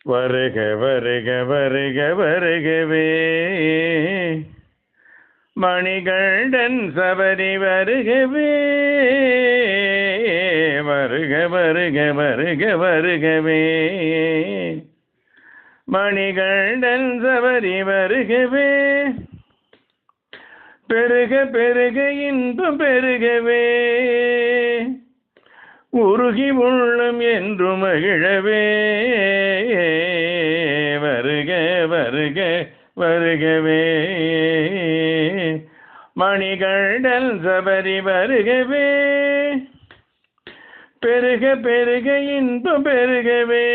வருக வருக வருக வருகவே மணிகண்டன் சபரி வருகவே வருக வருக வருக வருகவே மணிகண்டன் சபரி வருகவே பெருக பெருக இன்பம் பெருகவே உருகி உள்ளம் என்று மகிழவே வருக வருக வருகவே மணிகண்டன் சபரி வருகவே பெருக பெருக இன்பம் பெருகவே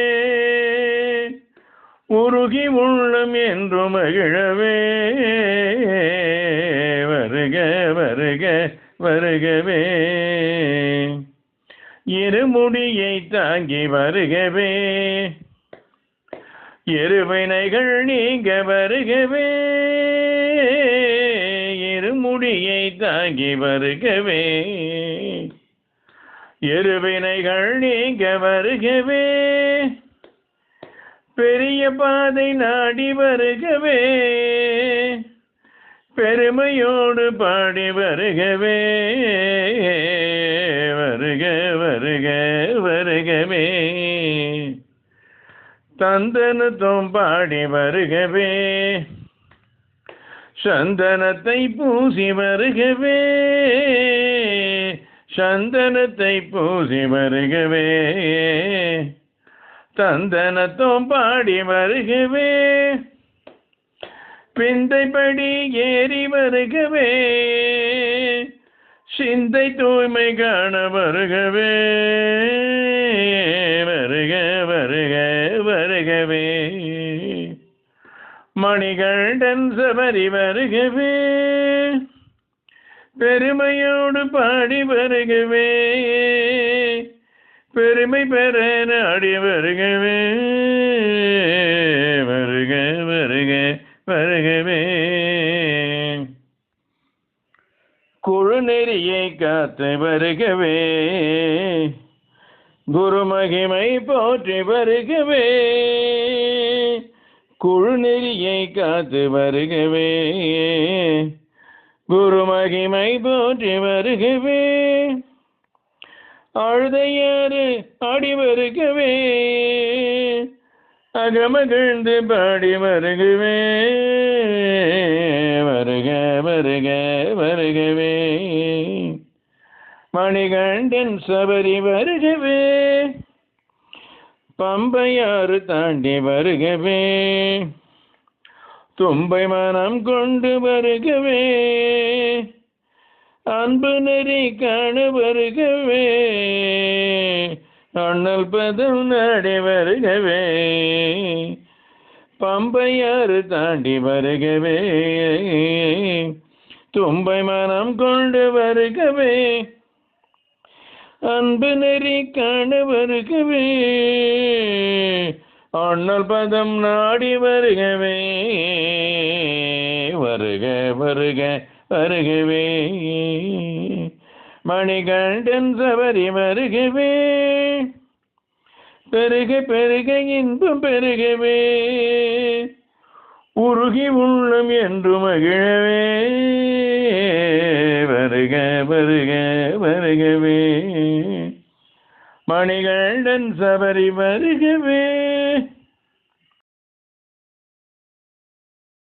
உருகி உள்ளம் என்று மகிழவே வருக வருக வருகவே இருமுடியை தாங்கி வருகவே இருவினைகள் நீங்க வருகவே இருமுடியை தாங்கி வருகவே இருவினைகள் நீங்க வருகவே பெரிய பாதை நாடி வருகவே பெருமையோடு பாடி வருகவே வருக வருக வருகவே தந்தனத்தும் பாடி வருகவே சந்தனத்தை பூசி வருகவே சந்தனத்தை பூசி வருகவே தந்தனத்தும் பாடி வருகவே பிந்தைப்படி ஏறி வருகவே சிந்தை தூய்மை காண வருகவே வருக வருக வருகவே மணிகண்டன் சபரி வருகவே பெருமையோடு பாடி வருகவே பெருமை பெற நாடி வருகவே வருக வருக வருகவே குழுநெறியை காத்து வருகவே குருமகிமை போற்றி வருகவே குழுநெறியை காத்து வருகவே குருமகிமை போற்றி வருகவே அழுதையாறு ஆடி வருகவே அகமகிழ்ந்து பாடி வருகவே வருக வருக வருகவே மணிகண்டன் சபரி வருகவே பம்பையாறு தாண்டி வருகவே தும்பை மனம் கொண்டு வருகவே அன்பு நெறி காண வருகவே அண்ணல் பதம் நாடி வருகவே பம்பையாறு தாண்டி வருகவே தும்பை மனம் கொண்டு வருகவே அன்பு நெறி காண வருகவே அண்ணல் பதம் நாடி வருகவே வருக வருக வருகவே மணிகண்டன் சபரி வருகவே பெருக பெருக இன்பம் பெருகவே உருகி உள்ளம் என்று மகிழவே வருக வருக வருகவே மணிகண்டன் சபரி வருகவே